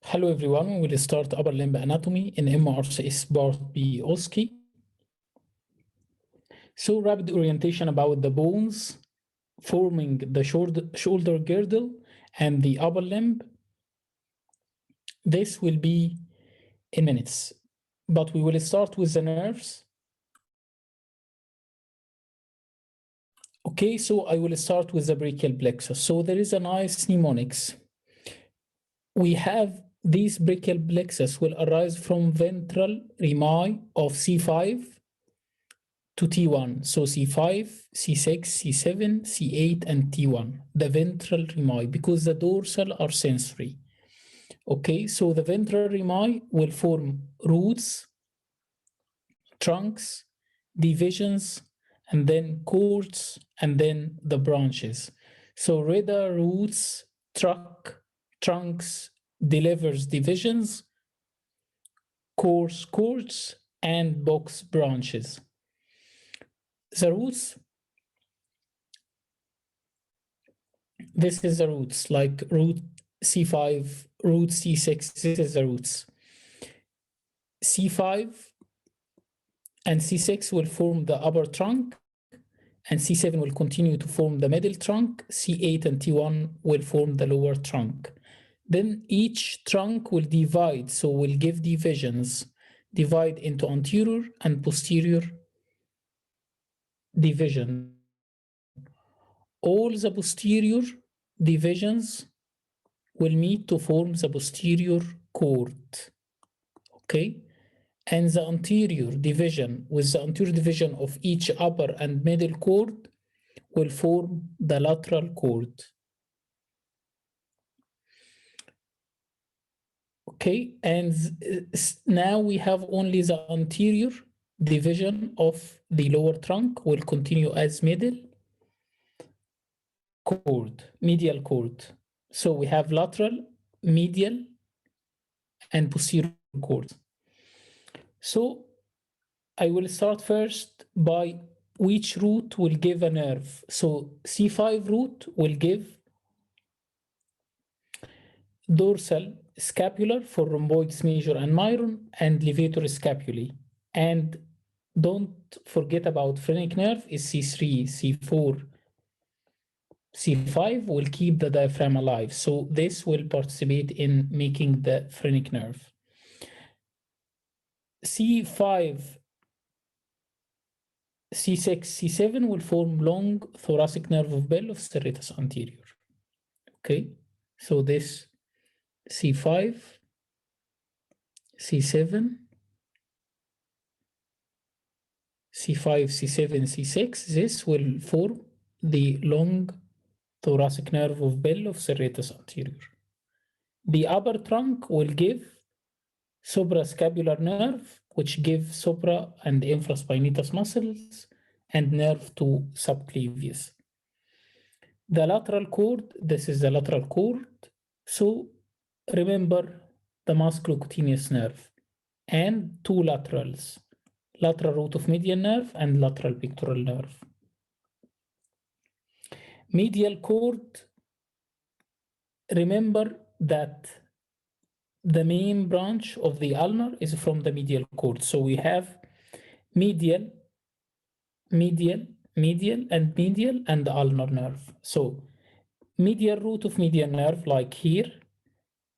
Hello everyone, we will start upper limb anatomy in MRCS part B OSCE. So rapid orientation about the bones forming the shoulder girdle and the upper limb. This will be in minutes, but we will start with the nerves. Okay, so I will start with the brachial plexus. So there is a nice mnemonics. We have these brachial plexus will arise from ventral rami of C5 to T1. So C5, C6, C7, C8, and T1, the ventral rami, because the dorsal are sensory. Okay, so the ventral rami will form roots, trunks, divisions, and then cords, and then the branches. So radar roots, trunks, delivers divisions, cords, and box branches. The roots, this is the roots, like root C5, root C6, this is the roots. C5 and C6 will form the upper trunk, and C7 will continue to form the middle trunk. C8 and T1 will form the lower trunk. Then each trunk will divide, so will give divisions, divide into anterior and posterior division. All the posterior divisions will meet to form the posterior cord, okay? And the anterior division, with the anterior division of each upper and middle cord, will form the lateral cord. Okay, and now we have only the anterior division of the lower trunk will continue as middle cord, medial cord. So we have lateral, medial, and posterior cords. So I will start first by which root will give a nerve. So C5 root will give dorsal scapular for rhomboids major and minor, and levator scapulae. And don't forget about phrenic nerve is C3, C4, C5 will keep the diaphragm alive. So this will participate in making the phrenic nerve. C5, C6, C7 will form long thoracic nerve of bell of serratus anterior. Okay, so this C5, C7, C5, C7, C6, this will form the long thoracic nerve of bell of serratus anterior. The upper trunk will give suprascapular nerve, which gives supra and infraspinatus muscles, and nerve to subclavius. The lateral cord, this is the lateral cord. So remember the musculocutaneous nerve and two laterals, lateral root of median nerve and lateral pectoral nerve. Medial cord, remember that the main branch of the ulnar is from the medial cord. So we have medial, and the ulnar nerve. So medial root of median nerve like here,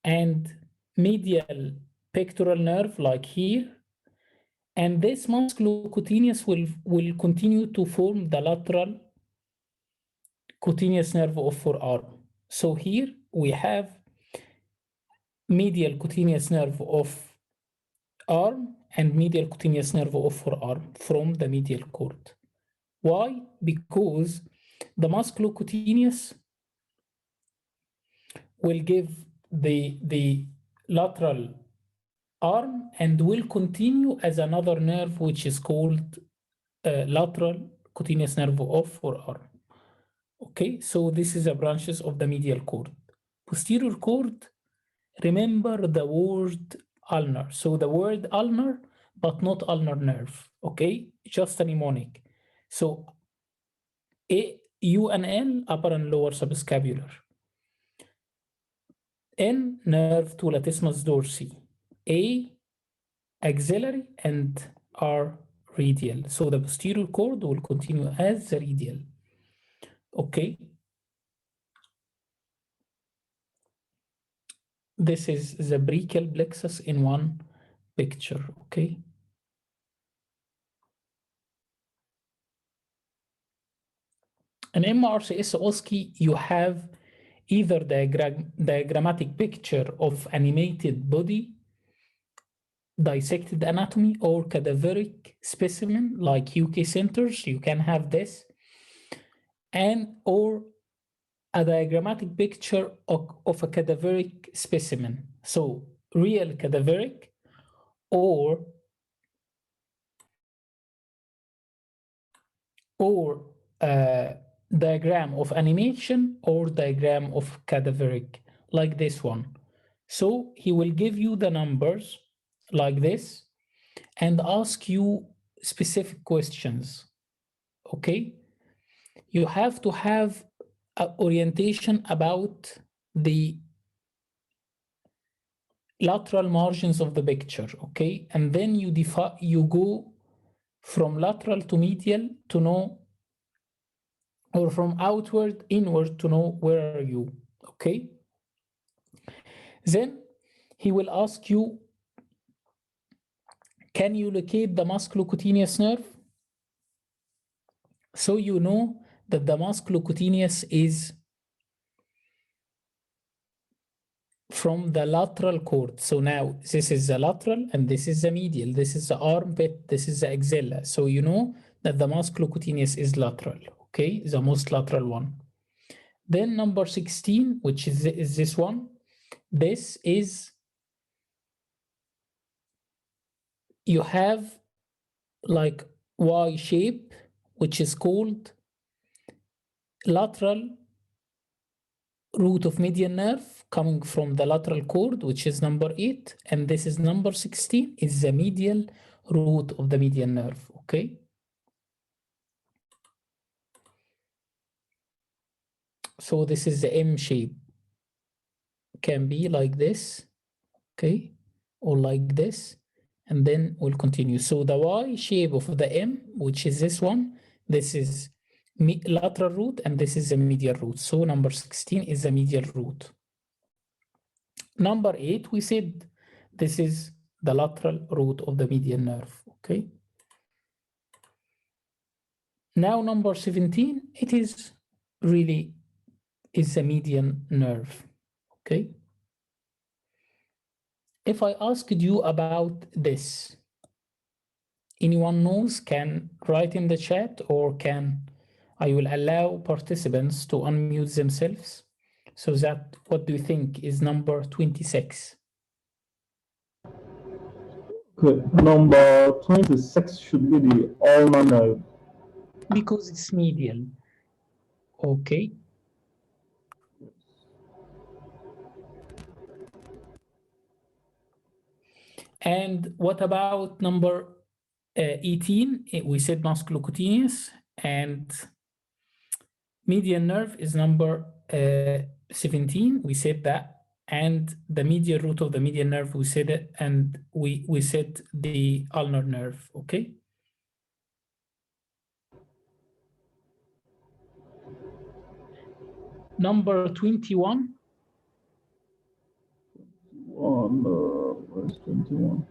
and medial pectoral nerve like here, and this musculocutaneous will continue to form the lateral cutaneous nerve of forearm. So here we have medial cutaneous nerve of arm and medial cutaneous nerve of forearm from the medial cord. Why? Because the musculocutaneous will give the lateral arm and will continue as another nerve which is called lateral cutaneous nerve of forearm. Okay, so this is the branches of the medial cord. Posterior cord, remember the word ulnar. So the word ulnar, but not ulnar nerve. Okay, just a mnemonic. So U and L, upper and lower subscapular. N, nerve to latissimus dorsi. A, axillary, and R, radial. So the posterior cord will continue as the radial. Okay. This is the brachial plexus in one picture. Okay. In MRCS OSCE, you have either diagrammatic picture of animated body, dissected anatomy, or cadaveric specimen like UK centers. You can have this, and or a diagrammatic picture of a cadaveric specimen. So real cadaveric or diagram of animation or diagram of cadaveric, like this one. So he will give you the numbers like this and ask you specific questions. Okay? You have to have an orientation about the lateral margins of the picture, okay? And then you go from lateral to medial to know, or from outward inward to know where are you, okay? Then he will ask you, can you locate the musculocutaneous nerve? So you know that the musculocutaneous is from the lateral cord. So now this is the lateral and this is the medial. This is the armpit, this is the axilla. So you know that the musculocutaneous is lateral, okay? The most lateral one. Then number 16, which is this one. This is, you have like Y shape, which is called lateral root of median nerve coming from the lateral cord, which is number 8, and this is number 16, is the medial root of the median nerve, okay? So this is the M shape. Can be like this, okay? Or like this, and then we'll continue. So the Y shape of the M, which is this one, this is lateral root, and this is the medial root. So number 16 is the medial root. Number 8, we said this is the lateral root of the median nerve, okay? Now number 17, it is really is the median nerve, okay? If I asked you about this, anyone knows can write in the chat, or I will allow participants to unmute themselves. So that, what do you think is number 26? Okay, number 26 should be the ulnar nerve. Because it's medial. Okay. And what about number 18? We said musculocutaneous, and median nerve is number 17. We said that. And the medial root of the median nerve, we said it, and we said the ulnar nerve, okay? Number 21. Where's 21?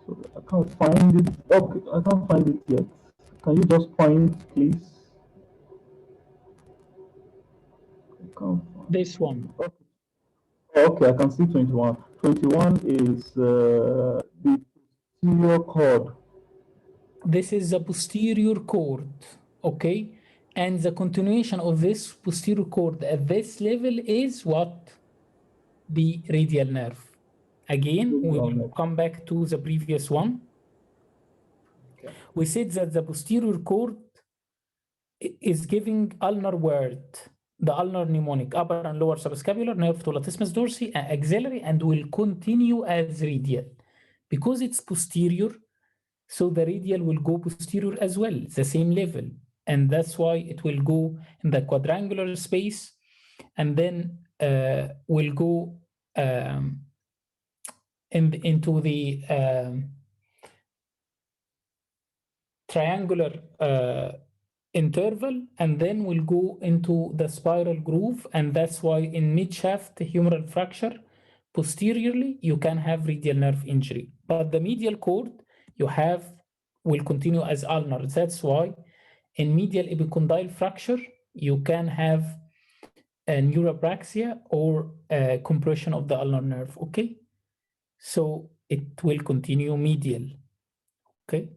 So I can't find it. Okay, I can't find it yet. Can you just point, please? I can't find this one. Okay. Okay, I can see 21. 21 is the posterior cord. This is the posterior cord, okay? And the continuation of this posterior cord at this level is what? The radial nerve. Again, we will come back to the previous one. Okay. We said that the posterior cord is giving ulnar word, the ulnar mnemonic, upper and lower subscapular, nerve to latissimus dorsi, and axillary, and will continue as radial. Because it's posterior, so the radial will go posterior as well, the same level. And that's why it will go in the quadrangular space, and then will go into the triangular interval, and then we'll go into the spiral groove. And that's why in mid-shaft humeral fracture, posteriorly, you can have radial nerve injury. But the medial cord you will continue as ulnar. That's why in medial epicondyle fracture, you can have a neuropraxia or a compression of the ulnar nerve, okay? So it will continue medial, okay?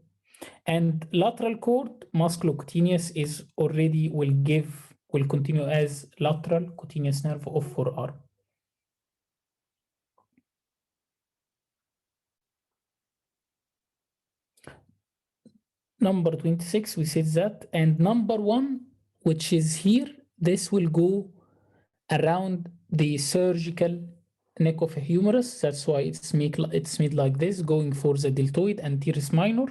And lateral cord, musculocutaneous is already will continue as lateral cutaneous nerve of forearm. Number 26, we said that. And number 1, which is here, this will go around the surgical neck of a humerus. That's why it's made like this, going for the deltoid and teres minor.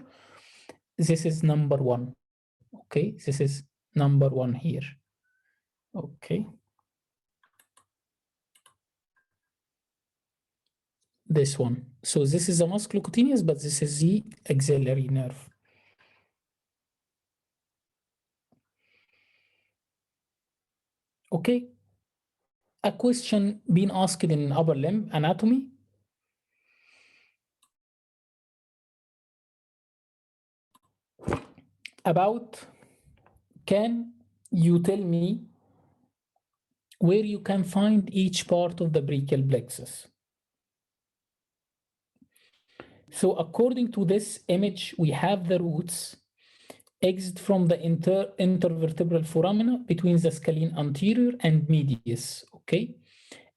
This is number 1. Okay, this is number 1 here. Okay. This one. So this is a musculocutaneous, but this is the axillary nerve. Okay. A question being asked in upper limb anatomy. About, can you tell me where you can find each part of the brachial plexus? So according to this image, we have the roots exit from the intervertebral foramina between the scalene anterior and medius, okay?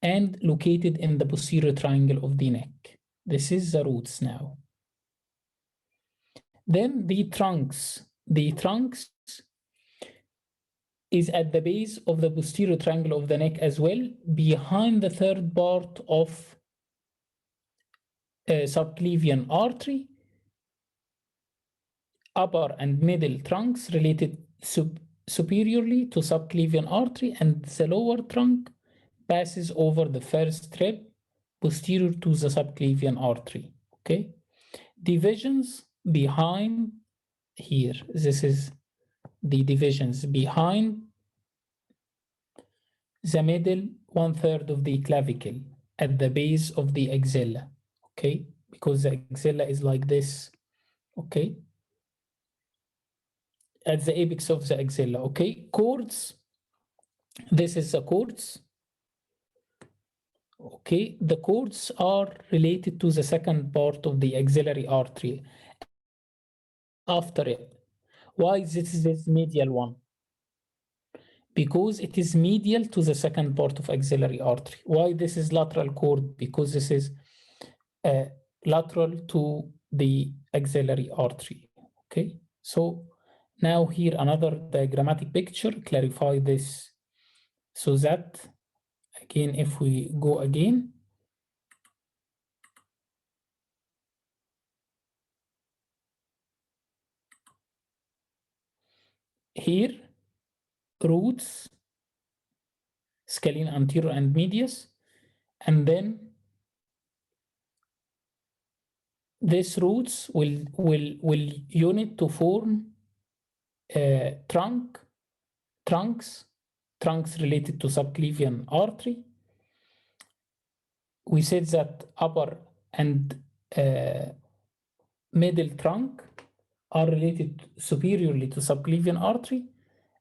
And located in the posterior triangle of the neck. This is the roots now. Then the trunks. The trunks is at the base of the posterior triangle of the neck as well, behind the third part of subclavian artery. Upper and middle trunks related superiorly to subclavian artery, and the lower trunk passes over the first rib posterior to the subclavian artery. Okay, divisions behind here. This is the divisions behind the middle 1/3 of the clavicle at the base of the axilla. Okay, because the axilla is like this. Okay, at the apex of the axilla. Okay, cords. This is the cords. Okay, the cords are related to the second part of the axillary artery. After it, why this is this medial one? Because it is medial to the second part of axillary artery. Why this is lateral cord? Because this is lateral to the axillary artery. Okay, so now here another diagrammatic picture clarify this, so that again, if we go again, here roots, scalene anterior and medius, and then these roots will unit to form trunks related to subclavian artery. We said that upper and middle trunk are related superiorly to subclavian artery,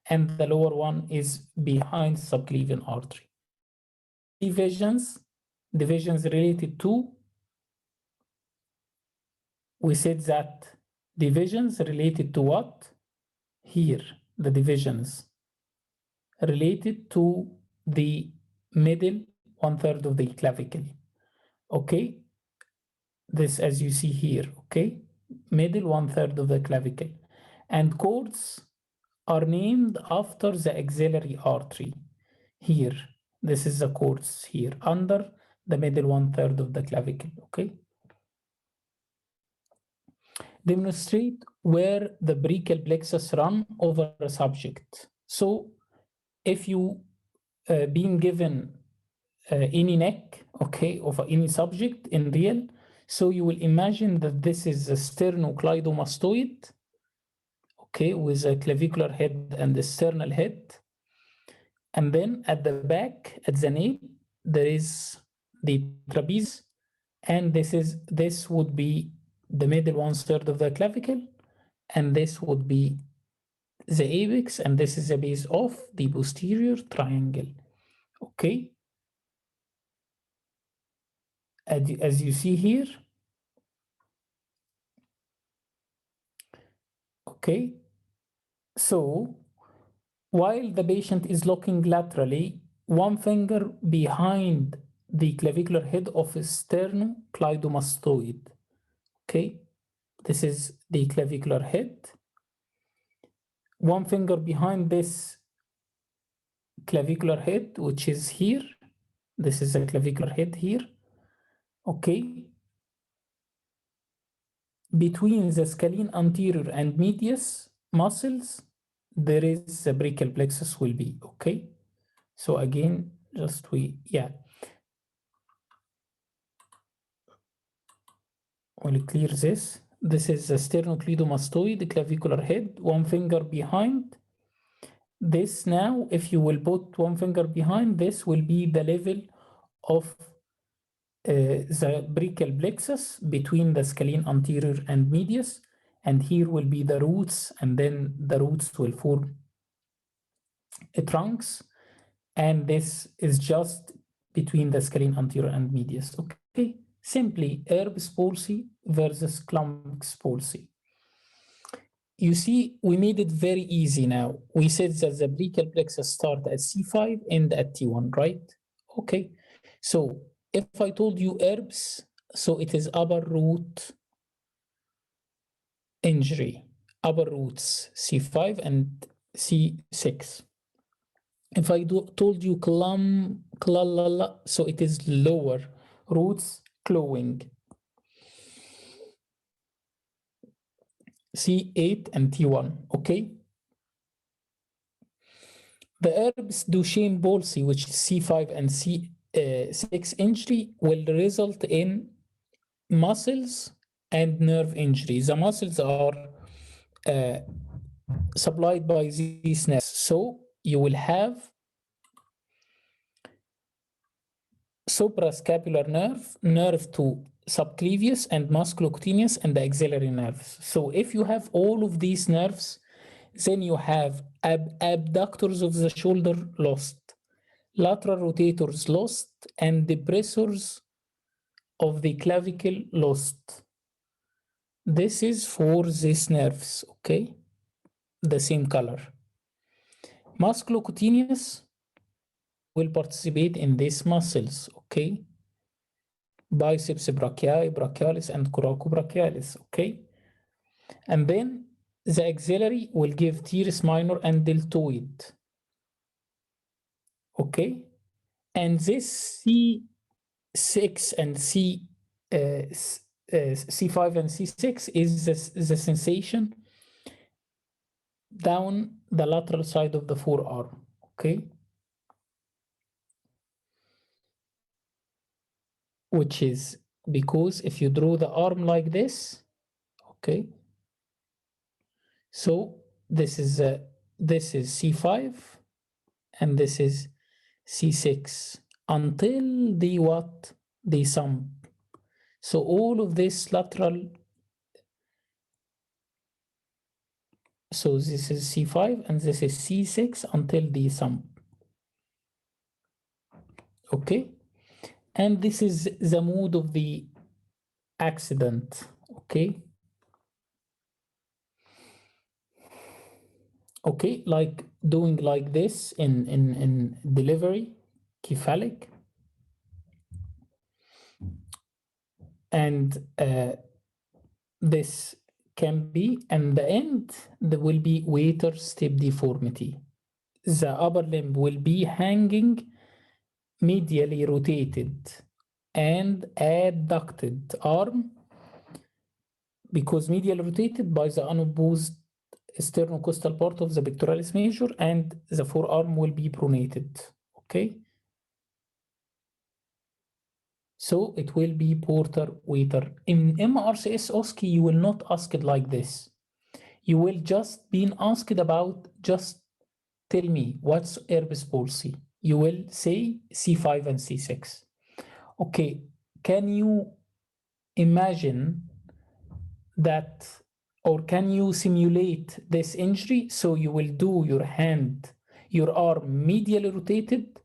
and the lower one is behind subclavian artery. Divisions related to, we said that divisions related to what? Here, the divisions related to the middle 1/3 of the clavicle. Okay, this as you see here, okay, middle 1/3 of the clavicle. And cords are named after the axillary artery. Here, this is the cords here under the middle 1/3 of the clavicle. Okay, demonstrate where the brachial plexus run over a subject. So if you being given any neck, okay, of any subject in real. So you will imagine that this is a sternocleidomastoid, okay, with a clavicular head and the sternal head. And then at the back, at the nape, there is the trapeze, and this would be the middle 1/3 of the clavicle, and this would be the apex, and this is the base of the posterior triangle. Okay. As you see here. Okay. So while the patient is looking laterally, one finger behind the clavicular head of sternocleidomastoid. Okay. This is the clavicular head. One finger behind this clavicular head, which is here. This is a clavicular head here. Okay. Between the scalene anterior and medius muscles, there is a brachial plexus will be. Okay. So again, just we'll clear this. This is the sternocleidomastoid clavicular head, one finger behind. This now, if you will put one finger behind, this will be the level of the brachial plexus between the scalene anterior and medius, and here will be the roots, and then the roots will form trunks, and this is just between the scalene anterior and medius. Okay, simply Erb's palsy versus Klump's palsy. You see, we made it very easy now. We said that the brachial plexus start at C5 and at T1, right? Okay, so if I told you Erb's, so it is upper root injury, upper roots C5 and C6. If I told you so it is lower roots clawing, C8 and T1, okay? The Erb's Duchenne palsy, which is C5 and C6 injury, will result in muscles and nerve injury. The muscles are supplied by these nerves. So you will have suprascapular nerve to subclavius and musculocutaneous and the axillary nerves. So if you have all of these nerves, then you have abductors of the shoulder lost, lateral rotators lost, and depressors of the clavicle lost. This is for these nerves, okay? The same color. Musculocutaneous will participate in these muscles, okay? Biceps brachii, brachialis, and coracobrachialis, okay? And then the axillary will give teres minor and deltoid, okay? And this C6 and C5 and C6 is the sensation down the lateral side of the forearm, okay? Which is because if you draw the arm like this, okay? So this is C5 and this is C6 until the what? The sump. So all of this lateral, so this is C5 and this is C6 until the sump. Okay? And this is the mode of the accident. Okay? Okay, like doing like this in delivery, cephalic. And this can be, and the end, there will be waiter step deformity. The upper limb will be hanging medially rotated and adducted arm, because medially rotated by the unopposed sternocostal part of the pectoralis major, and the forearm will be pronated. Okay. So it will be Porter Waiter. In MRCS OSCE, you will not ask it like this. You will just be asked about, just tell me what's herpes palsy. You will say C5 and C6. Okay, can you imagine that, or can you simulate this injury? So you will do your hand, your arm medially rotated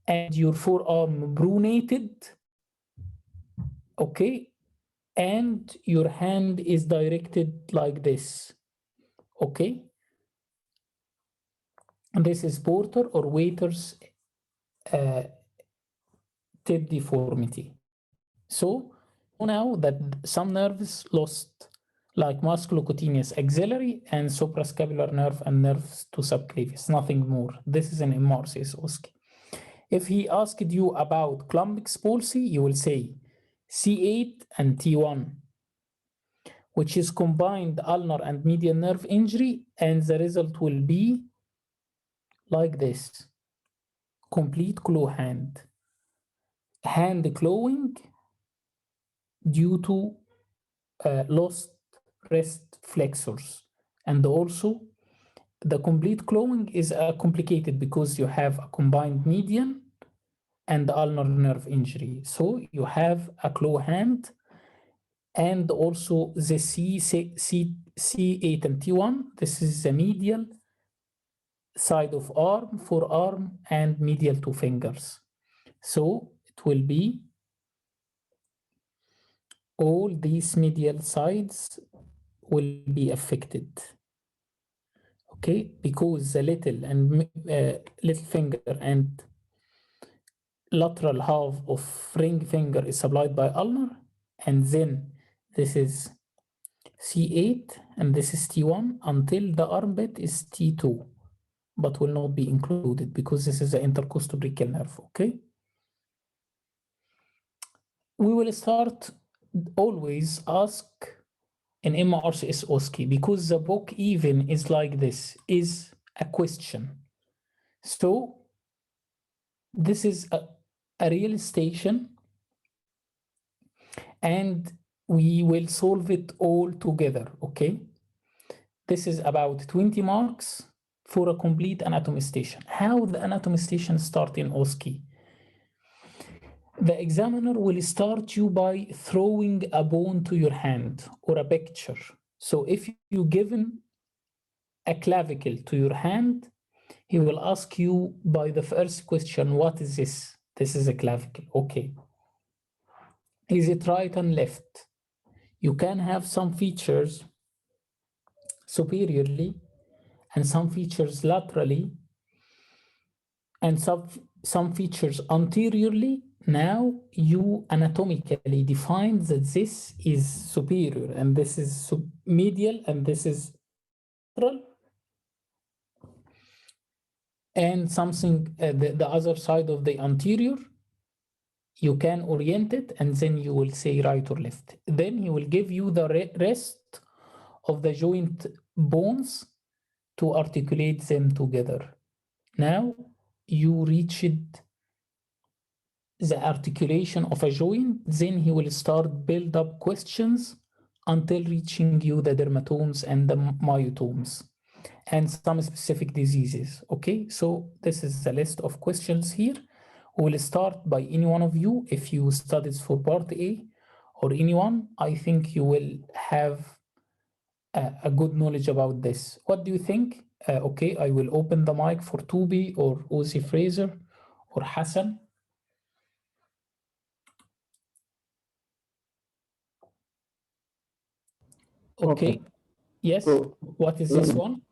and your forearm pronated, okay? And your hand is directed like this, okay? And this is Porter or Waiter's tip deformity. So now that some nerves lost, like musculocutaneous axillary and suprascapular nerve and nerves to subclavius, nothing more. This is an MRCS OSCE. If he asked you about Klumbek's palsy, you will say C8 and T1, which is combined ulnar and medial nerve injury, and the result will be like this: complete claw hand, hand clawing due to lost wrist flexors, and also the complete clawing is complicated because you have a combined median and ulnar nerve injury. So you have a claw hand, and also the C8 and T1. This is the medial side of arm, forearm, and medial two fingers. So it will be all these medial sides will be affected. Okay, because the little and little finger and lateral half of ring finger is supplied by ulnar, and then this is C8 and this is T1 until the armpit is T2, but will not be included because this is the intercostal brachial nerve, okay? We will start always ask an MRCS OSCE because the book even is like this, is a question. So this is a real station and we will solve it all together, okay? This is about 20 marks for a complete anatomy station. How the anatomy station start in OSCE? The examiner will start you by throwing a bone to your hand or a picture. So if you given a clavicle to your hand, he will ask you by the first question, what is this? This is a clavicle, okay. Is it right and left? You can have some features superiorly and some features laterally and some features anteriorly. Now you anatomically define that this is superior and this is medial and this is lateral, and something the other side of the anterior, you can orient it and then you will say right or left. Then he will give you the rest of the joint bones to articulate them together. Now you reached the articulation of a joint, then he will start build up questions until reaching you the dermatomes and the myotomes and some specific diseases. Okay, so this is the list of questions here. We will start by any one of you. If you studied for part A or anyone, I think you will have a good knowledge about this. What do you think? Okay, I will open the mic for Tubi or Uzi Fraser or Hassan. Okay. Yes. So, what is this one?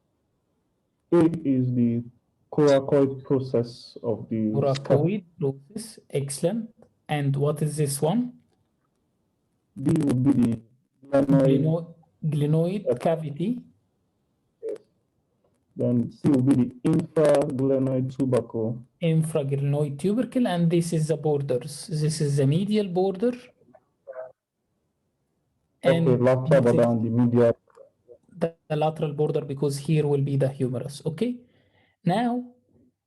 A is the coracoid process of the Coracoid process. Excellent. And what is this one? B would be the glenoid cavity. Yes. Then C will be the infraglenoid tubercle. Infraglenoid tubercle, and this is the borders. This is the medial border. And okay, lateral border and the medial. The lateral border, because here will be the humerus. Okay. Now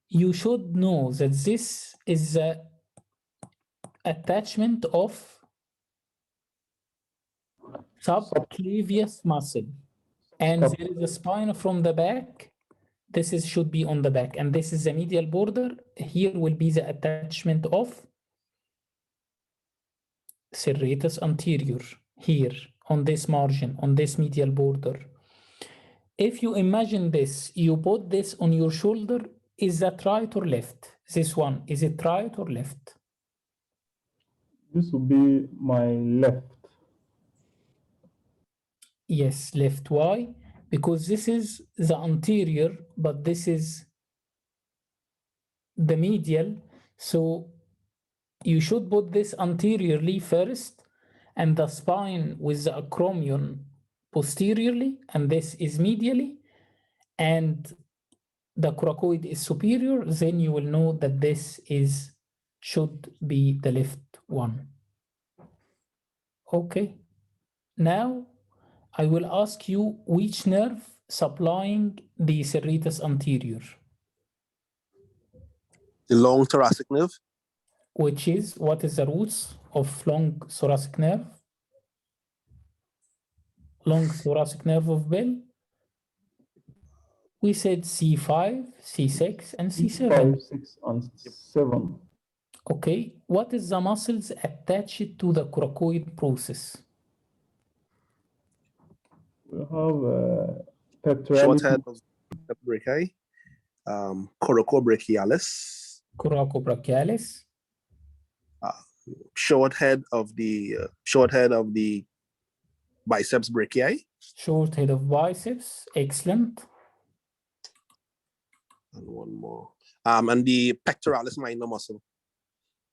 you should know that this is the attachment of subclavius muscle. And there is a spine from the back. This is should be on the back, and this is the medial border. Here will be the attachment of serratus anterior, here on this margin, on this medial border. If you imagine this, you put this on your shoulder, is that right or left? This one, is it right or left? This will be my left. Yes, left. Why? Because this is the anterior, but this is the medial. So you should put this anteriorly first, and the spine with the acromion posteriorly, and this is medially, and the coracoid is superior, then you will know that this should be the left one. Okay. Now I will ask you which nerve supplying the serratus anterior. The long thoracic nerve. Which is, what is the roots of long thoracic nerve? Long thoracic nerve of Bell. We said C5, C6, and C7. 5, 6, and 7. Okay, what is the muscles attached to the coracoid process? We have Short pectoralis. head of the brachii, coracobrachialis. Coracobrachialis. Short head of the biceps brachii. Short head of biceps, excellent. And one more. And the pectoralis minor muscle.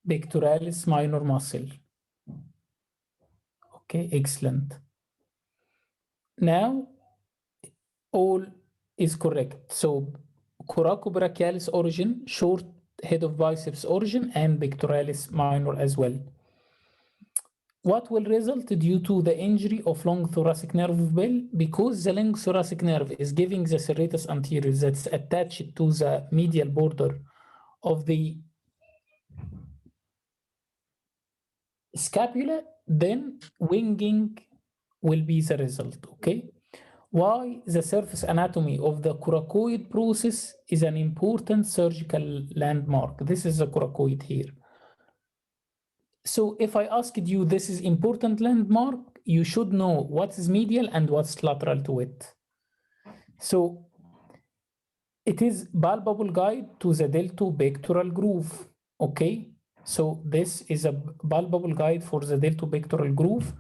Pectoralis minor muscle. Okay, excellent. Now, all is correct. So, coracobrachialis origin, short head of biceps origin, and pectoralis minor as well. What will result due to the injury of long thoracic nerve of Bell? Because the long thoracic nerve is giving the serratus anterior that's attached to the medial border of the scapula, then winging will be the result, okay? Why the surface anatomy of the coracoid process is an important surgical landmark. This is the coracoid here. So if I asked you this is important landmark, you should know what is medial and what's lateral to it. So it is palpable guide to the deltopectoral groove, okay? So this is a palpable guide for the deltopectoral groove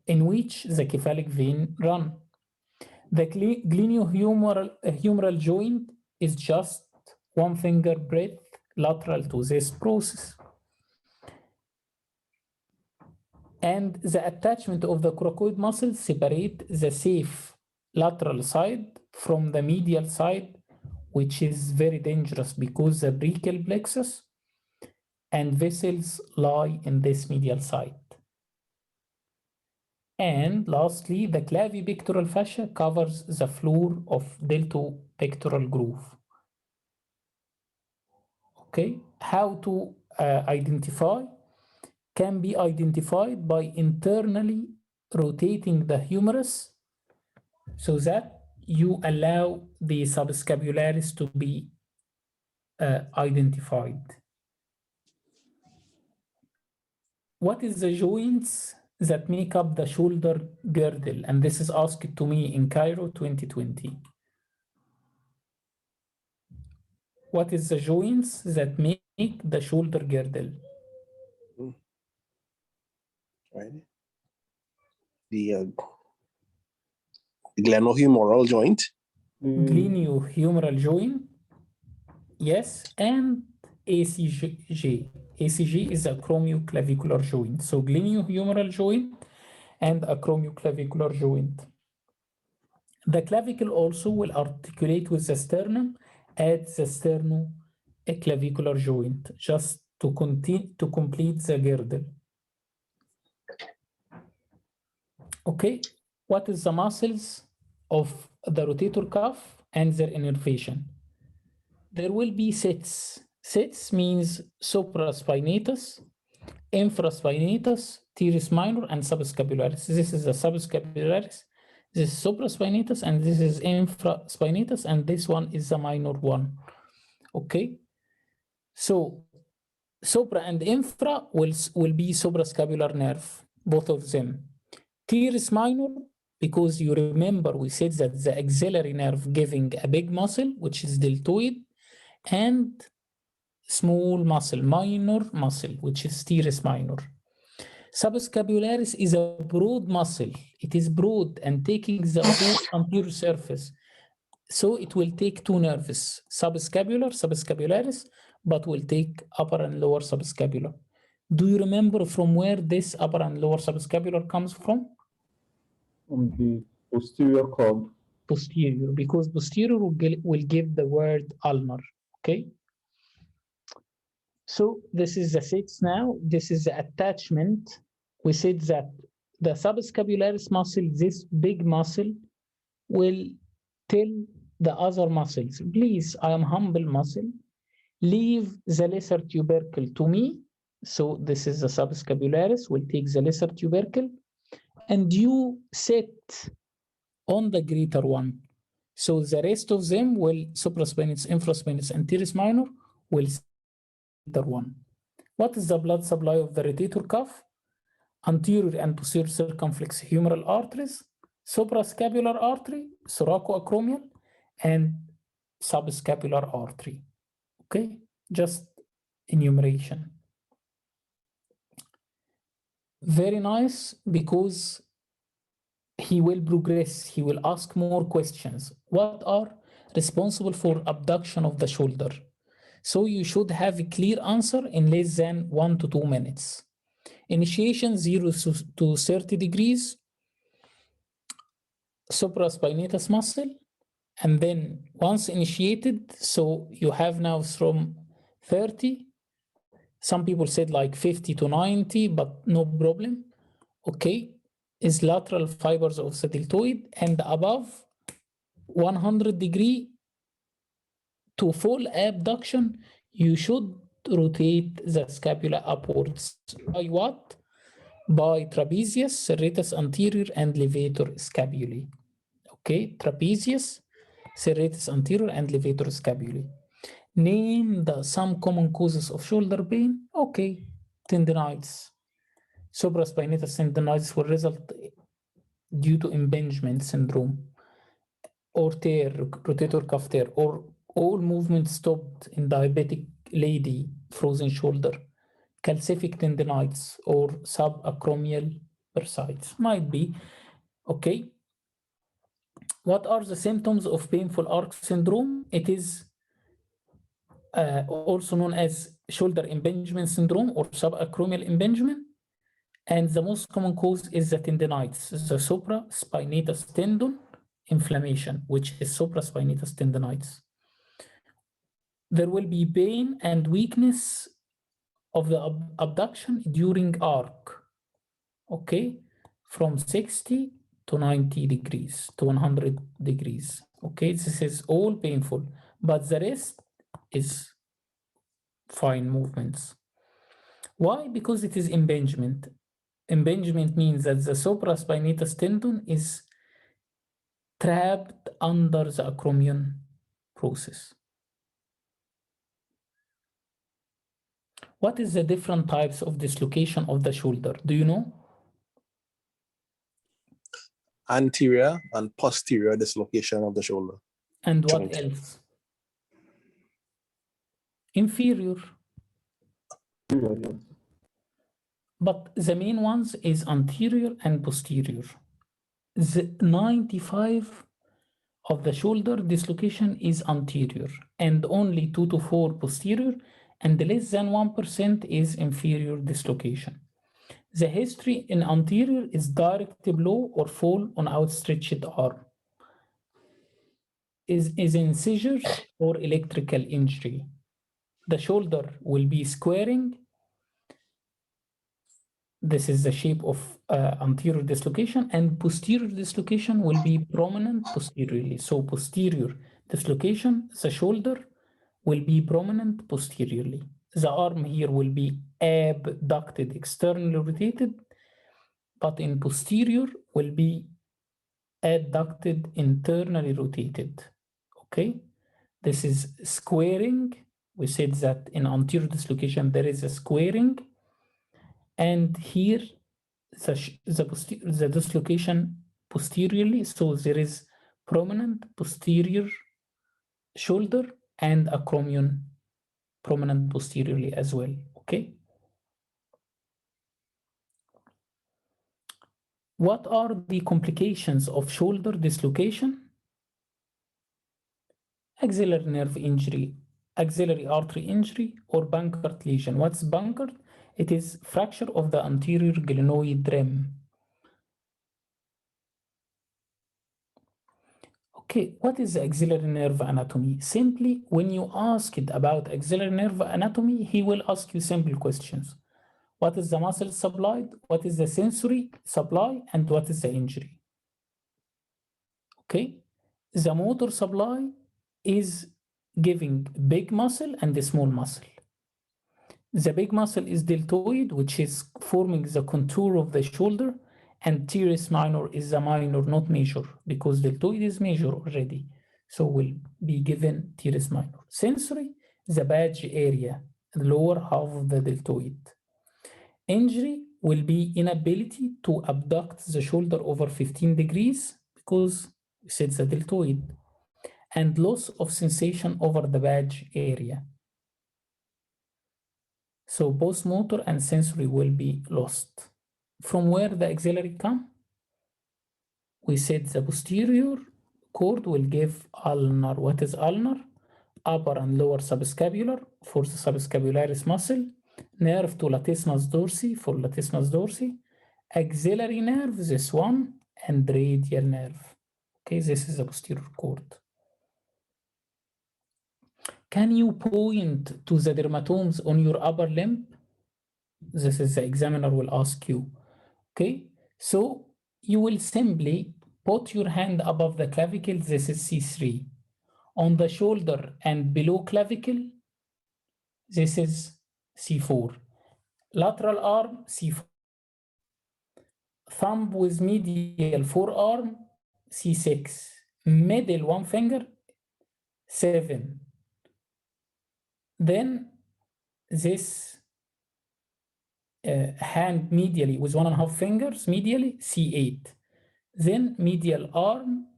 in which the cephalic vein run. The glenohumeral joint is just 1 finger breadth lateral to this process. And the attachment of the coracoid muscles separate the safe lateral side from the medial side, which is very dangerous because the brachial plexus and vessels lie in this medial side. And lastly, the clavipectoral fascia covers the floor of deltopectoral groove. Okay, how to identify? Can be identified by internally rotating the humerus so that you allow the subscapularis to be identified. What is the joints that make up the shoulder girdle? And this is asked to me in Cairo 2020. What is the joints that make the shoulder girdle? Right. The glenohumeral joint. Glenohumeral joint, yes, and ACG. ACG is a acromioclavicular joint. So glenohumeral joint and acromioclavicular joint. The clavicle also will articulate with the sternum at the sternoclavicular joint, just to complete the girdle. Okay, what is the muscles of the rotator cuff and their innervation? There will be sits. Sits means supraspinatus, infraspinatus, teres minor, and subscapularis. This is the subscapularis, this is supraspinatus, and this is infraspinatus, and this one is the minor one. Okay, so supra and infra will be suprascapular nerve, both of them. Teres minor, because you remember we said that the axillary nerve giving a big muscle, which is deltoid, and small muscle, minor muscle, which is teres minor. Subscapularis is a broad muscle. It is broad and taking the whole anterior surface. So it will take two nerves, subscapularis, but will take upper and lower subscapular. Do you remember from where this upper and lower subscapular comes from? From the posterior cord. Posterior, because posterior will give the word ulnar, okay? So this is the six now. This is the attachment. We said that the subscapularis muscle, this big muscle, will tell the other muscles, please, I am humble muscle, leave the lesser tubercle to me. So this is the subscapularis, will take the lesser tubercle, and you sit on the greater one. So the rest of them will, supraspinatus, infraspinatus, and teres minor, will sit on the one. What is the blood supply of the rotator cuff? Anterior and posterior circumflex humeral arteries, suprascapular artery, thoracoacromial, and subscapular artery. Okay, just enumeration. Very nice, because he will progress, he will ask more questions. What are responsible for abduction of the shoulder? So you should have a clear answer in less than 1 to 2 minutes. Initiation 0 to 30 degrees, supraspinatus muscle, and then once initiated, so you have now from 30, some people said like 50 to 90, but no problem. Okay, is lateral fibers of the deltoid, and above 100 degree to full abduction, you should rotate the scapula upwards. By what? By trapezius, serratus anterior, and levator scapulae. Okay, trapezius, serratus anterior, and levator scapulae. Name some common causes of shoulder pain. Okay, tendinitis. Supraspinatus tendinitis will result due to impingement syndrome, or tear, rotator cuff tear, or all movement stopped in diabetic lady, frozen shoulder, calcific tendinitis, or subacromial bursitis. Might be. Okay. What are the symptoms of painful arc syndrome? It is also known as shoulder impingement syndrome or subacromial impingement. And the most common cause is the tendinitis, the supraspinatus tendon inflammation, which is supraspinatus tendinitis. There will be pain and weakness of the abduction during arc, okay, from 60 to 90 degrees to 100 degrees. Okay, this is all painful, but the rest is fine movements. Why? Because it is impingement. Impingement means that the supraspinatus tendon is trapped under the acromion process. What is the different types of dislocation of the shoulder? Do you know? Anterior and posterior dislocation of the shoulder. And what joint. else? Inferior. But the main ones is anterior and posterior. The 95 of the shoulder dislocation is anterior, and only 2 to 4 posterior, and less than 1% is inferior dislocation. The history in anterior is direct blow or fall on outstretched arm. Is in seizures or electrical injury. The shoulder will be squaring. This is the shape of anterior dislocation, and posterior dislocation will be prominent posteriorly. So posterior dislocation, the shoulder will be prominent posteriorly. the arm here will be abducted, externally rotated, but in posterior will be adducted, internally rotated. Okay, this is squaring. We said that in anterior dislocation there is a squaring, and here the dislocation posteriorly, so there is prominent posterior shoulder and acromion prominent posteriorly as well. Okay. What are the complications of shoulder dislocation? Axillary nerve injury, axillary artery injury, or Bankert lesion. What's Bankert? It is fracture of the anterior glenoid rim. Okay, what is axillary nerve anatomy? Simply, when you ask it about axillary nerve anatomy, he will ask you simple questions. What is the muscle supplied? What is the sensory supply? And what is the injury? Okay, the motor supply is giving big muscle and the small muscle. The big muscle is deltoid, which is forming the contour of the shoulder, and teres minor is the minor, not major, because deltoid is major already. So will be given teres minor. Sensory, the badge area, lower half of the deltoid. Injury will be inability to abduct the shoulder over 15 degrees, because we said the deltoid, and loss of sensation over the badge area. So both motor and sensory will be lost. From where the axillary come? We said the posterior cord will give ulnar. What is ulnar? Upper and lower subscapular for the subscapularis muscle, nerve to latissimus dorsi for latissimus dorsi, axillary nerve, this one, and radial nerve. Okay, this is the posterior cord. Can you point to the dermatomes on your upper limb? This is the examiner will ask you. Okay, so you will simply put your hand above the clavicle. This is C3. On the shoulder and below clavicle, this is C4. Lateral arm, C4. Thumb with medial forearm, C6. Middle one finger, 7. Then this hand medially with 1.5 fingers, medially, C8. Then medial arm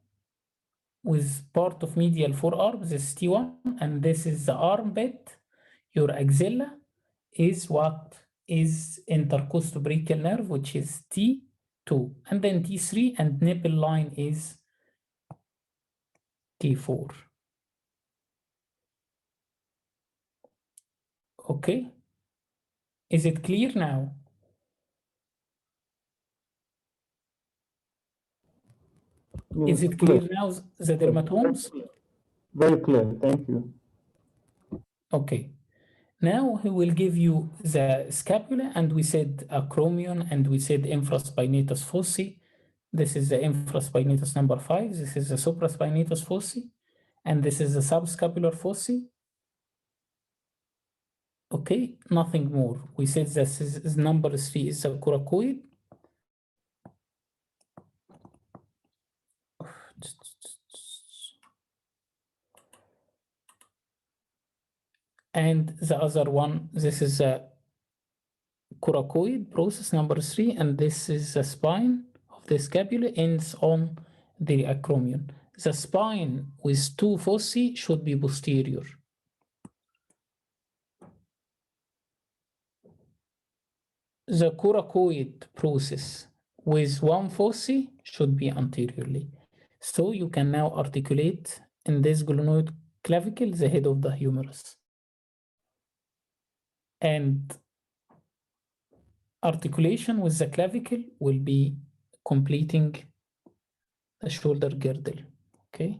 with part of medial forearm, this is T1, and this is the armpit. Your axilla is what is intercostobrachial nerve, which is T2, and then T3, and nipple line is T4. Okay, is it clear now? Yes, Is it clear now, the dermatomes? Very clear, thank you. Okay. Now he will give you the scapula, and we said acromion, and we said infraspinatus fossae. This is the infraspinatus number 5. This is the supraspinatus fossae, and this is the subscapular fossae. Okay, nothing more. We said this is number 3 is the coracoid. And the other one, this is a coracoid process number 3, and this is the spine of the scapula ends on the acromion. The spine with 2 fossae should be posterior. The coracoid process with 1 fossae should be anteriorly. So you can now articulate in this glenoid clavicle the head of the humerus. And articulation with the clavicle will be completing the shoulder girdle, okay?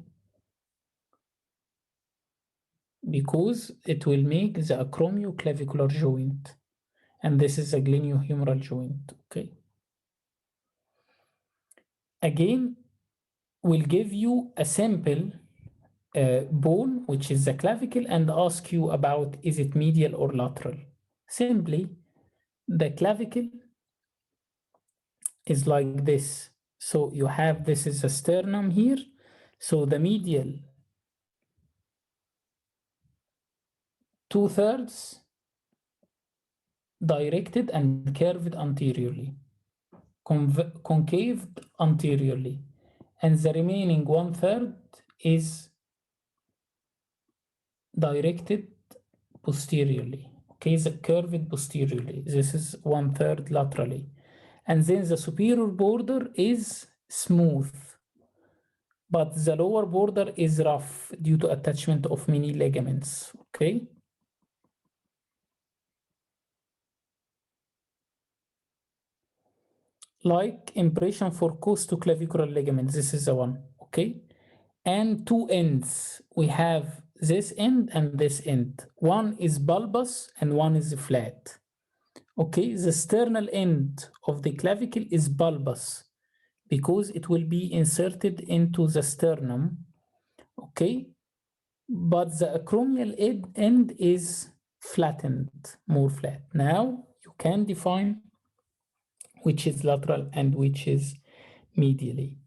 Because it will make the acromioclavicular joint, and this is a gleniohumeral joint, okay? Again, we'll give you a sample bone, which is the clavicle, and ask you about is it medial or lateral. Simply, the clavicle is like this. So you have, this is a sternum here. So the medial 2/3 directed and curved anteriorly, concaved anteriorly, and the remaining 1/3 is directed posteriorly. Okay, the curved posteriorly. This is 1/3 laterally. And then the superior border is smooth, but the lower border is rough due to attachment of many ligaments. Okay. Like impression for costoclavicular ligament, this is the one. Okay. And two ends, we have this end and this end. One is bulbous and one is flat. Okay, the sternal end of the clavicle is bulbous because it will be inserted into the sternum. Okay, but the acromial end is flattened, more flat. Now you can define which is lateral and which is medially.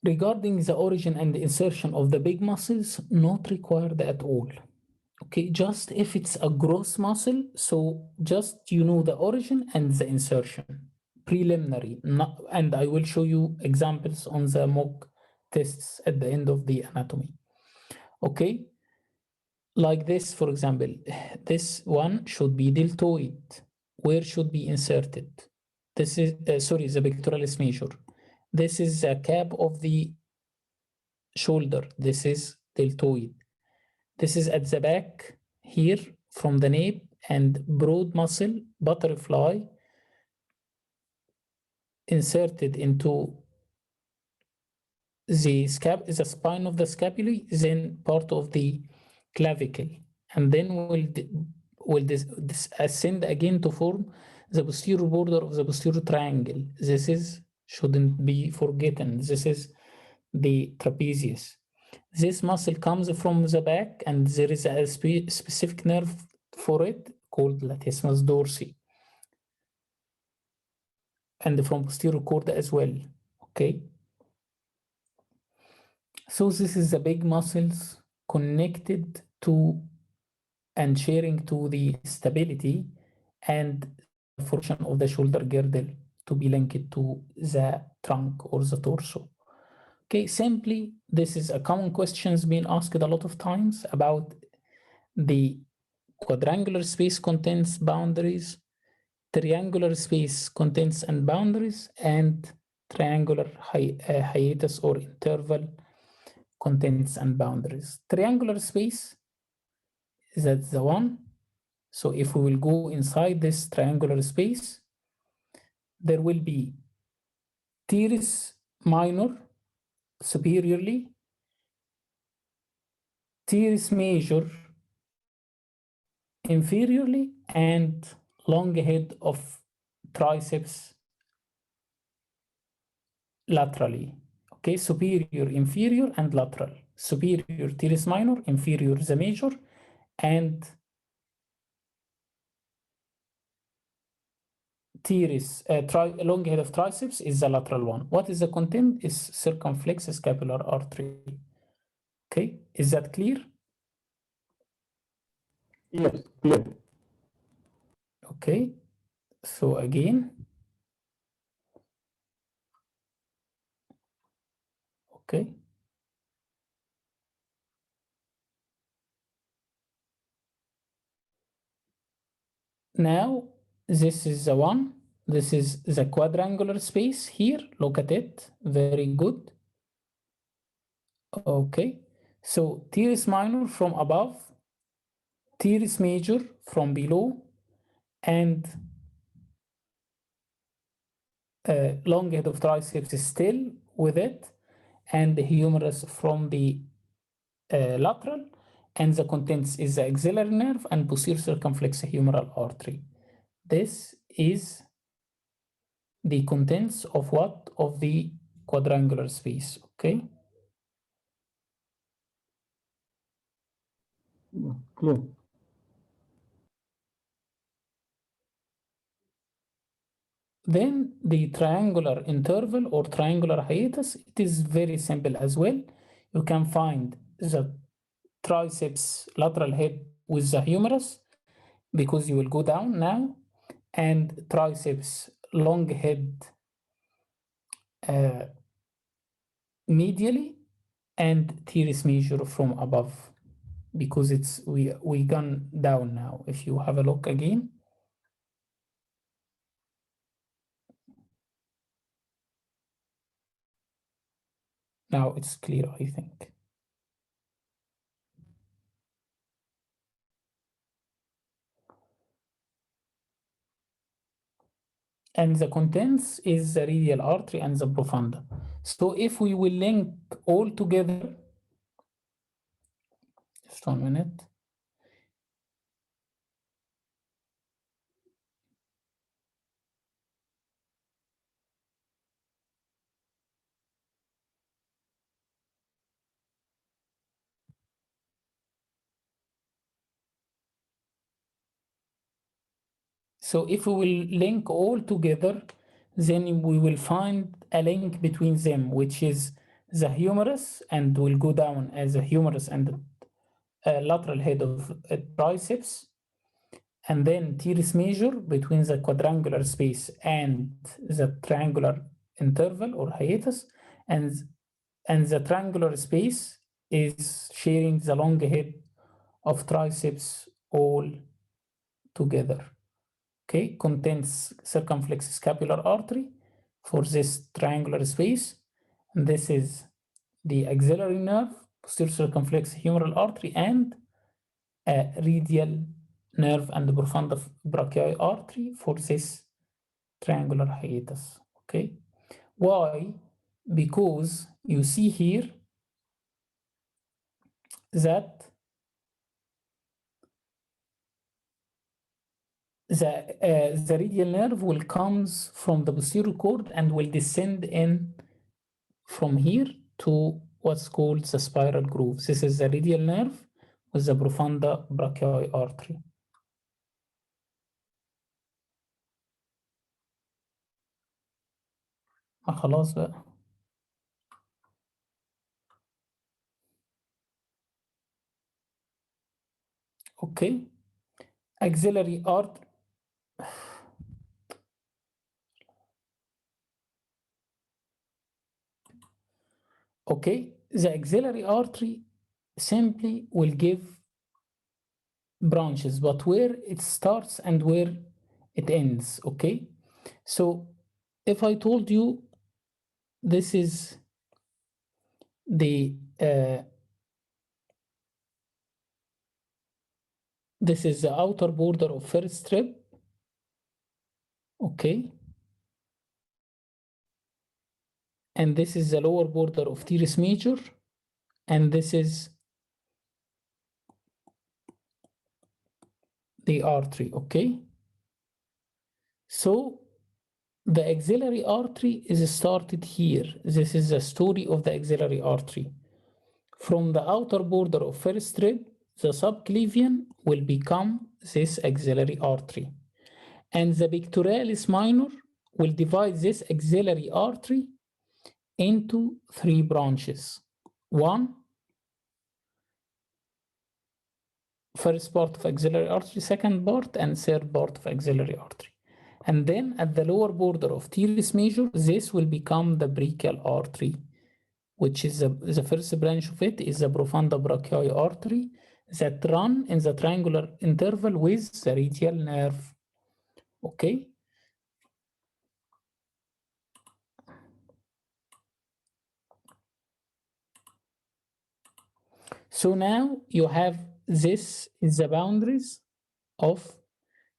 Regarding the origin and the insertion of the big muscles, not required at all. Okay, just if it's a gross muscle, so just you know the origin and the insertion, preliminary, and I will show you examples on the mock tests at the end of the anatomy. Okay, like this, for example, this one should be deltoid. Where should be inserted? This is, sorry, the pectoralis major. This is the cap of the shoulder. This is deltoid. This is at the back here from the nape, and broad muscle, butterfly, inserted into the spine of the scapula, then part of the clavicle, and then will ascend again to form the posterior border of the posterior triangle. This is, shouldn't be forgotten, this is the trapezius. This muscle comes from the back, and there is a specific nerve for it called latissimus dorsi, and from posterior cord as well. Okay, so this is the big muscles connected to and sharing to the stability and function of the shoulder girdle to be linked to the trunk or the torso. Okay, simply, this is a common question being asked a lot of times about the quadrangular space contents boundaries, triangular space contents and boundaries, and triangular hiatus or interval contents and boundaries. Triangular space, that's the one. So if we will go inside this triangular space, there will be teres minor superiorly, teres major inferiorly, and long head of triceps laterally. Okay, superior, inferior, and lateral. Superior teres minor, inferior the major, and teres, long head of triceps is the lateral one. What is the content? Is circumflex scapular artery. Okay, is that clear? Yes, clear. Okay, so again, okay. Now, this is the one. This is the quadrangular space here. Look at it. Very good. Okay. So teres minor from above, teres major from below, and long head of triceps is still with it, and the humerus from the lateral, and the contents is the axillary nerve and posterior circumflex humeral artery. This is the contents of what? Of the quadrangular space, okay? Yeah, clear. Then the triangular interval or triangular hiatus, it is very simple as well. You can find the triceps lateral head with the humerus because you will go down now, and triceps long head medially, and teres major from above because it's we gone down now. If you have a look again, now it's clear, I think. And the contents is the radial artery and the profunda. So if we will link all together, just 1 minute. So if we will link all together, then we will find a link between them, which is the humerus, and will go down as a humerus and the lateral head of triceps, and then teres major between the quadrangular space and the triangular interval or hiatus, and the triangular space is sharing the long head of triceps all together. Okay, contains circumflex scapular artery for this triangular space, and this is the axillary nerve, posterior circumflex humeral artery, and a radial nerve and the profunda brachii artery for this triangular hiatus. Okay, why? Because you see here that the radial nerve will comes from the posterior cord and will descend in from here to what's called the spiral groove. This is the radial nerve with the profunda brachii artery. خلاص بقى. Okay. Axillary artery. Okay, the axillary artery simply will give branches, but where it starts and where it ends, okay? So if I told you this is the this is the outer border of first strip, okay? And this is the lower border of teres major, and this is the artery, okay? So the axillary artery is started here. This is the story of the axillary artery. From the outer border of first rib, the subclavian will become this axillary artery. And the pectoralis minor will divide this axillary artery into 3 branches. One, first part of axillary artery, second part, and third part of axillary artery. And then at the lower border of teres major, this will become the brachial artery, which is the first branch of it is the profunda brachii artery that run in the triangular interval with the radial nerve. Okay. So now you have this is the boundaries of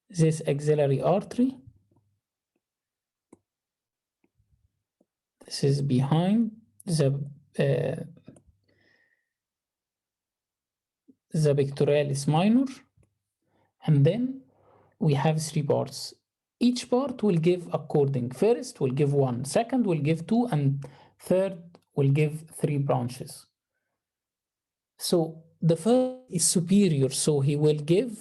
this axillary artery. This is behind the pectoralis minor, and then we have 3 parts. Each part will give according. First will give 1, second will give 2, and Third will give 3 branches. So the first is superior, so he will give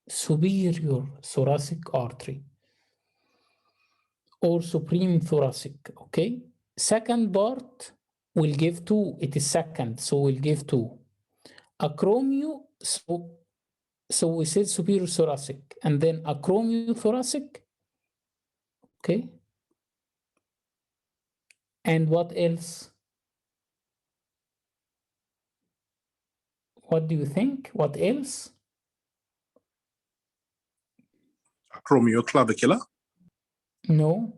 superior thoracic artery or supreme thoracic, okay? Second part will give 2, it is second, so we'll give 2. Acromio, so we said superior thoracic, and then acromiothoracic, okay? And what else? What do you think? What else? Acromioclavicular. No.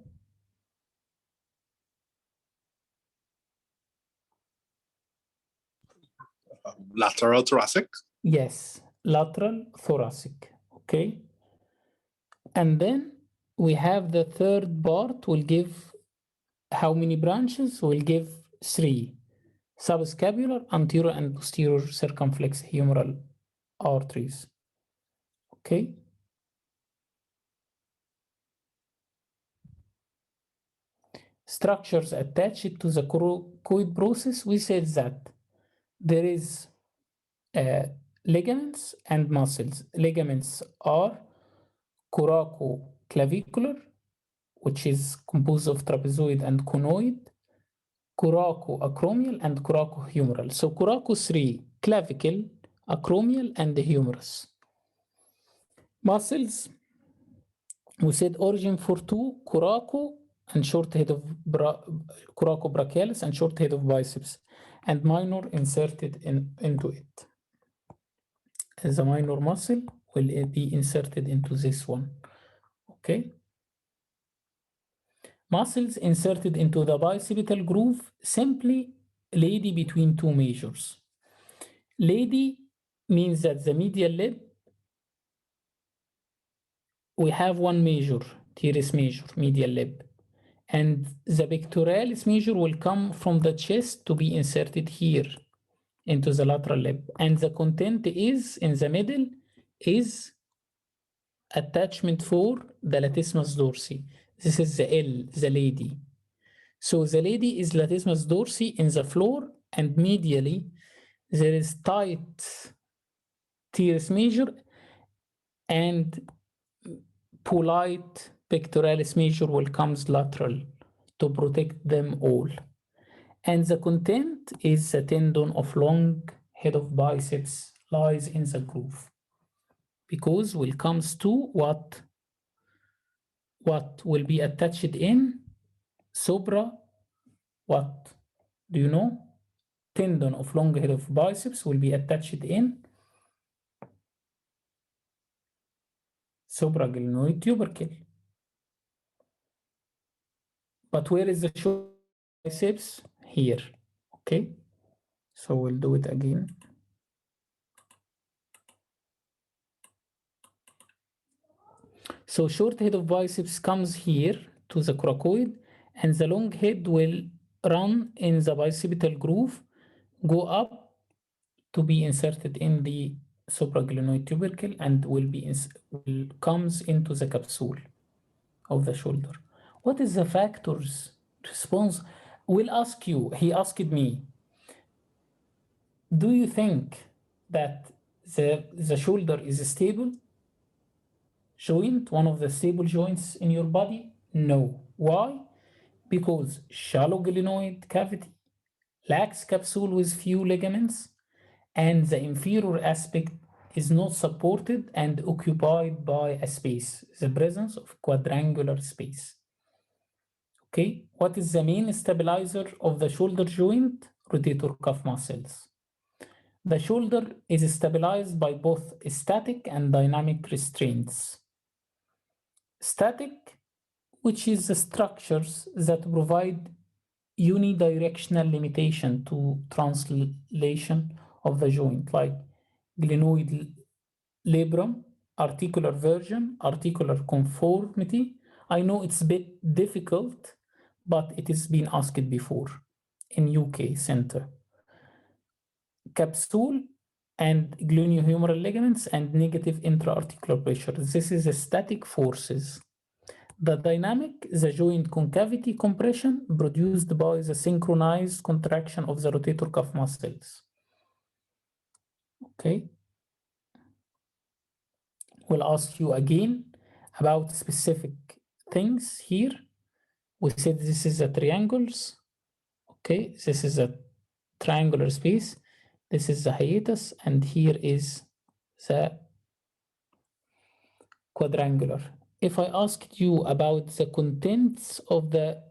Lateral thoracic. Yes, lateral thoracic, okay? And then we have the third part will give how many branches? Will give 3. Subscapular, anterior and posterior circumflex humeral arteries, okay? Structures attached to the coracoid process, we said that there is ligaments and muscles. Ligaments are coracoclavicular, which is composed of trapezoid and conoid, coracoacromial, and coracohumeral. So coraco 3, clavicle, acromial, and the humerus. Muscles, we said origin for 2, coraco and short head of coracobrachialis and short head of biceps, and minor inserted into it. The minor muscle will be inserted into this one, okay? Muscles inserted into the bicipital groove simply lady between 2 majors. Lady means that the medial lip, we have 1 major, teres major, medial lip, and the pectoralis major will come from the chest to be inserted here into the lateral lip, and the content is in the middle is attachment for the latissimus dorsi. This is the L, the lady. So the lady is latissimus dorsi in the floor, and medially there is tight teres major and polite pectoralis major will comes lateral to protect them all. And the content is the tendon of long head of biceps lies in the groove, because will comes to what will be attached in supra, what do you know? Tendon of long head of biceps will be attached in supraglenoid tubercle. But where is the short biceps? Here, okay? So we'll do it again. So short head of biceps comes here to the coracoid, and the long head will run in the bicipital groove, go up to be inserted in the supraglenoid tubercle, and will comes into the capsule of the shoulder. What is the factors response? Will ask you, he asked me, do you think that the shoulder is a stable joint, one of the stable joints in your body? No. Why? Because shallow glenoid cavity, lacks capsule with few ligaments, and the inferior aspect is not supported and occupied by a space, the presence of quadrangular space. Okay, what is the main stabilizer of the shoulder joint? Rotator cuff muscles. The shoulder is stabilized by both static and dynamic restraints. Static, which is the structures that provide unidirectional limitation to translation of the joint, like glenoid labrum, articular version, articular conformity. I know it's a bit difficult, but it has been asked before in UK center. Capsule and glenohumeral ligaments and negative intra-articular pressure. This is the static forces. The dynamic, the joint concavity compression produced by the synchronized contraction of the rotator cuff muscles. Okay. We'll ask you again about specific things here. We said this is a triangles. Okay, this is a triangular space. This is the hiatus, and here is the quadrangular. If I asked you about the contents of the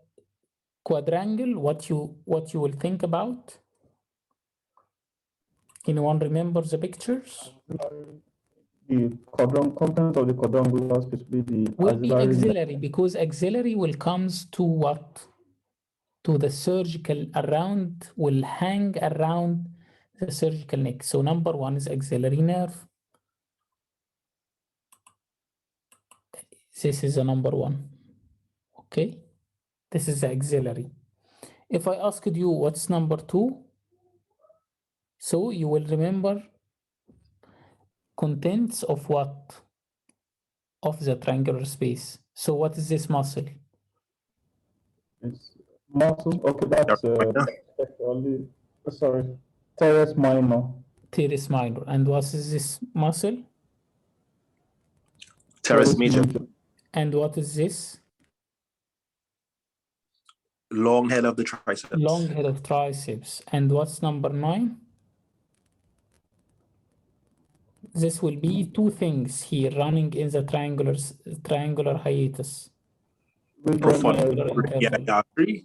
quadrangle, what you will think about? Anyone remember the pictures? The content of the quadrangular, especially the Will be axillary. axillary, because axillary will comes to what? To the surgical around, will hang around the surgical neck. So number one is axillary nerve. This is the number one. Okay, this is the axillary. If I asked you what's number two, so you will remember contents of what? Of the triangular space. So what is this muscle? It's muscle. Okay, that's actually, sorry, teres minor. Teres minor. And what is this muscle? Teres major. And what is this? Long head of the triceps. Long head of triceps. And what's number 9? This will be two things here running in the triangular hiatus. Profound artery.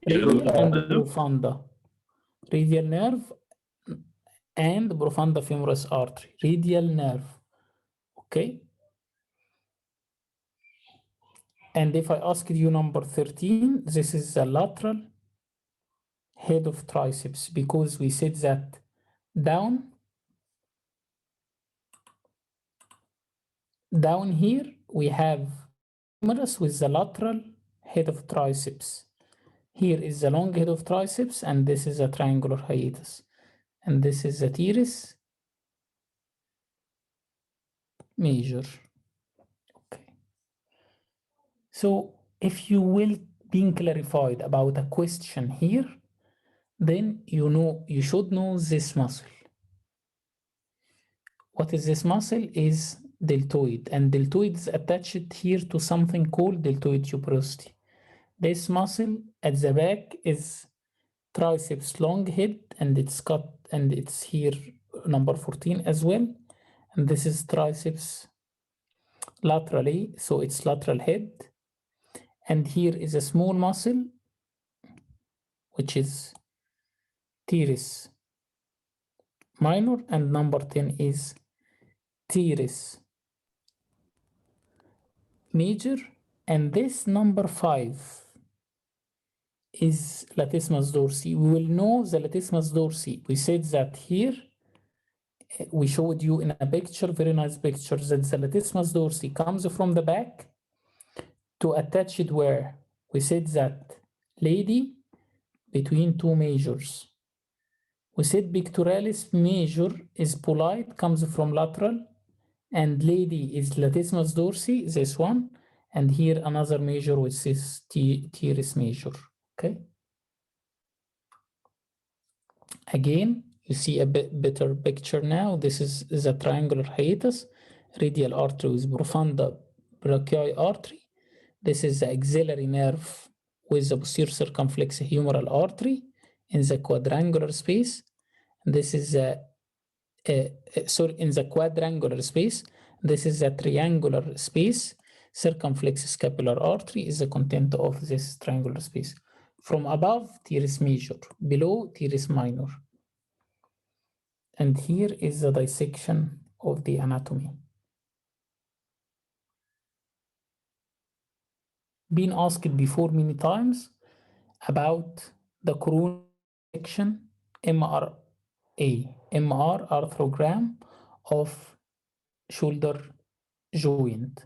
Radial and profunda. Radial nerve and profunda femoris artery. Radial nerve. Okay. And if I asked you number 13, this is the lateral head of triceps, because we said that down here we have humerus with the lateral head of triceps. Here is the long head of triceps, and this is a triangular hiatus. And this is the teres major. Okay. So if you will be clarified about a question here, then you should know this muscle. What is this muscle? Is deltoid, and deltoid is attached here to something called deltoid tuberosity. This muscle at the back is triceps long head, and it's cut, and it's here number 14 as well. And this is triceps laterally, so it's lateral head. And here is a small muscle, which is teres minor, and number 10 is teres major. And this number 5 is latissimus dorsi. We will know the latissimus dorsi. We said that here, we showed you in a picture, very nice picture, that the latissimus dorsi comes from the back to attach it where? We said that lady between two majors. We said pectoralis major is polite, comes from lateral, and lady is latissimus dorsi, this one, and here another major, which is teres major. Okay. Again, you see a bit better picture now. This is the triangular hiatus, radial artery with profunda brachial artery. This is the axillary nerve with the posterior circumflex humeral artery in the quadrangular space. This is in the quadrangular space. This is the triangular space. Circumflex scapular artery is the content of this triangular space. From above, teres major, below, teres minor. And here is the dissection of the anatomy. Been asked before many times about the coronal section MR arthrogram of shoulder joint.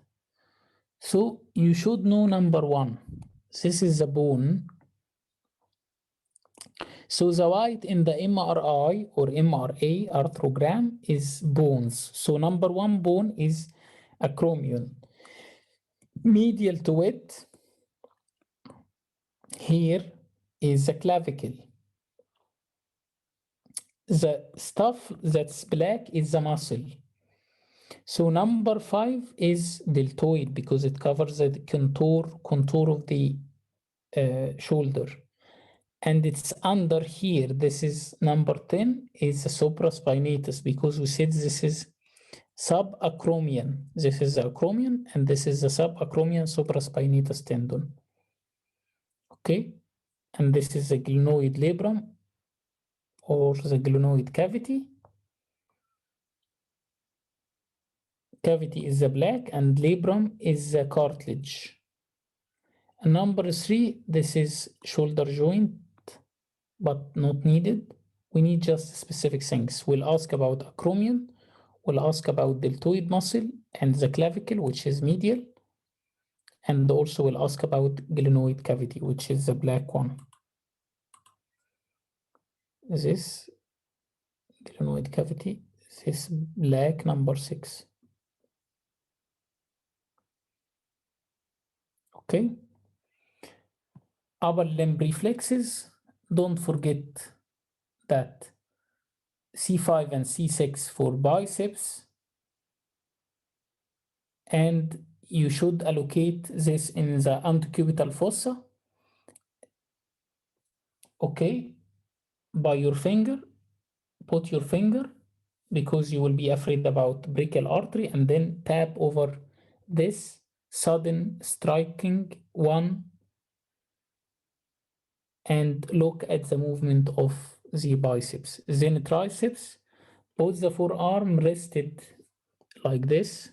So you should know number 1. This is the bone. So the white in the MRI or MRA arthrogram is bones. So number 1 bone is acromion. Medial to it, here is the clavicle. The stuff that's black is the muscle. So number 5 is deltoid because it covers the contour of the shoulder. And it's under here. This is number 10 is the supraspinatus because we said this is subacromion. This is the acromion and this is the subacromion supraspinatus tendon. Okay, and this is the glenoid labrum or the glenoid cavity. Cavity is the black and labrum is the cartilage. And number 3, this is shoulder joint, but not needed. We need just specific things. We'll ask about acromion, we'll ask about deltoid muscle and the clavicle, which is medial. And also we'll ask about glenoid cavity, which is the black one. This glenoid cavity, this black number 6. Okay. Upper limb reflexes, don't forget that C5 and C6 for biceps, and you should allocate this in the antecubital fossa, okay, by your finger, put your finger, because you will be afraid about brachial artery, and then tap over this sudden striking one and look at the movement of the biceps. Then triceps, put the forearm rested like this.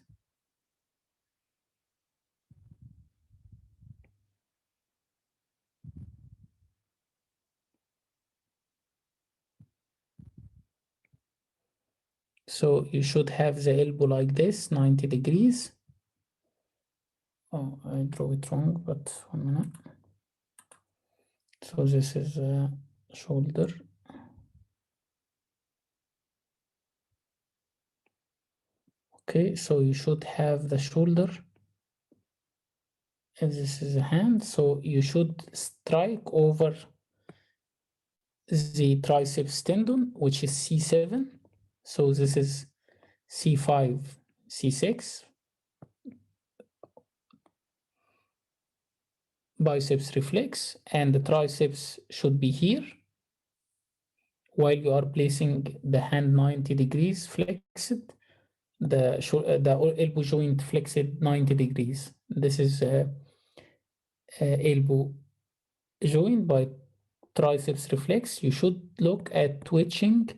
So you should have the elbow like this, 90 degrees. Oh, I drew it wrong, but 1 minute. So this is a shoulder. Okay, so you should have the shoulder. And this is a hand, so you should strike over the triceps tendon, which is C7. So this is C5, C6. Biceps reflex, and the triceps should be here while you are placing the hand 90 degrees flexed, the elbow joint flexed 90 degrees. This is elbow joint by triceps reflex. You should look at twitching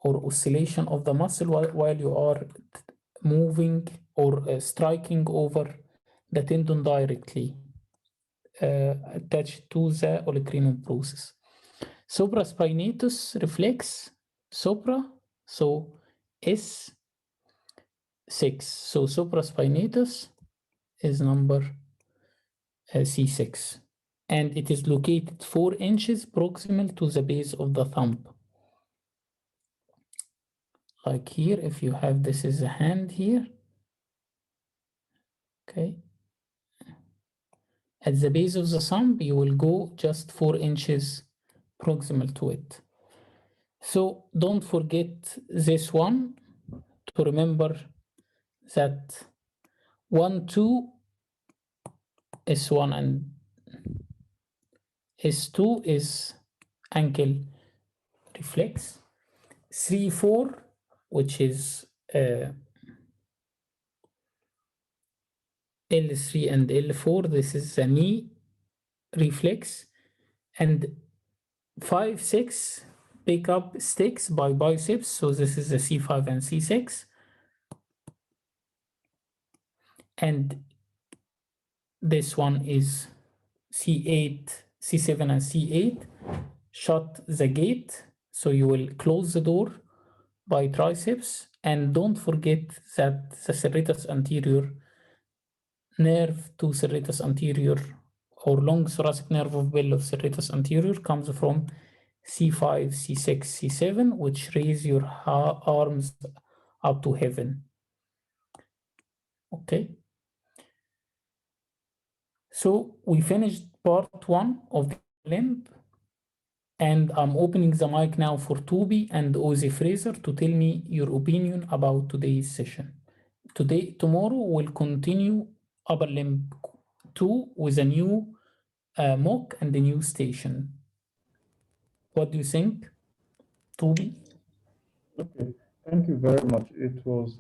or oscillation of the muscle while you are moving or striking over the tendon directly attached to the olecranon process. Supraspinatus reflex, sopra, so S6. So supraspinatus is number C6. And it is located 4 inches proximal to the base of the thumb. Like here, if you have, this is a hand here. Okay. At the base of the thumb, you will go just 4 inches proximal to it. So don't forget this one to remember that 1, 2, S1 and S2 is ankle reflex. 3, 4, which is L3 and L4, this is the knee reflex. And 5, 6, pick up sticks by biceps. So this is the C5 and C6. And this one is C8, C7 and C8. Shut the gate. So you will close the door by triceps. And don't forget that the serratus anterior nerve to serratus anterior or long thoracic nerve of bell of serratus anterior comes from C5, C6, C7, which raise your arms up to heaven. Okay. So we finished part 1 of the limb, and I'm opening the mic now for Toby and Ozzy Fraser to tell me your opinion about today's session. Tomorrow we'll continue upper limb 2 with a new mock and a new station. What do you think, Toby? Okay, thank you very much. It was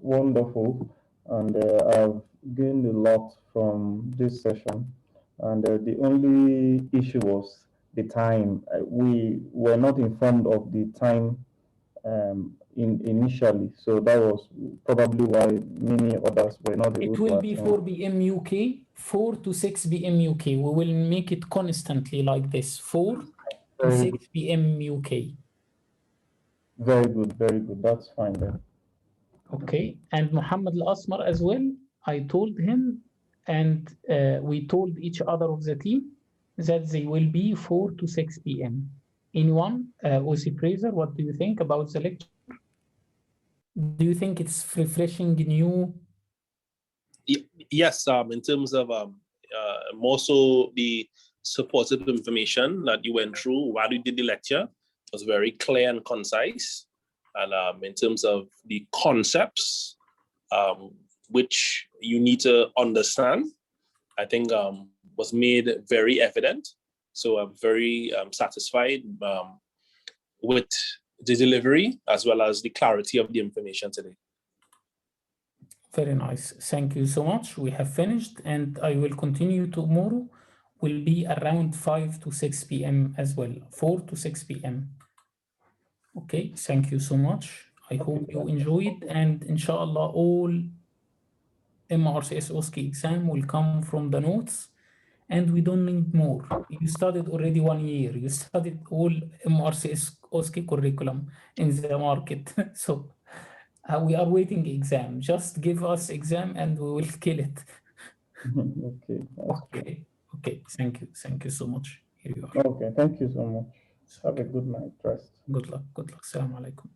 wonderful, and I've gained a lot from this session. And the only issue was the time. We were not informed of the time initially, so that was probably why many others were not able It to will be attend. 4 p.m. UK, 4 to 6 p.m. UK. We will make it constantly like this, 4 to 6 p.m. UK. Very good, very good. That's fine then. Okay, and Muhammad Al-Asmar as well. I told him, and we told each other of the team that they will be 4 to 6 p.m. Anyone, Ozzy Fraser, what do you think about the lecture? Do you think it's refreshing, new? Yes, in terms of more so the supportive information that you went through while you did the lecture was very clear and concise. And in terms of the concepts, which you need to understand, I think was made very evident. So I'm very satisfied with the delivery as well as the clarity of the information today. Very nice. Thank you so much. We have finished, and I will continue tomorrow. Will be around 5 to 6 p.m. as well, 4 to 6 p.m. Okay, thank you so much. I hope you enjoyed, and inshallah, all MRCS OSCE exam will come from the notes, and we don't need more. You studied already 1 year. You studied all MRCS OSCE curriculum in the market. So we are waiting exam. Just give us exam and we will kill it. Okay. Okay. Okay. Thank you. Thank you so much. Here you are. Okay. Thank you so much. Have a good night. Rest. Good luck. Good luck. Assalamu alaikum.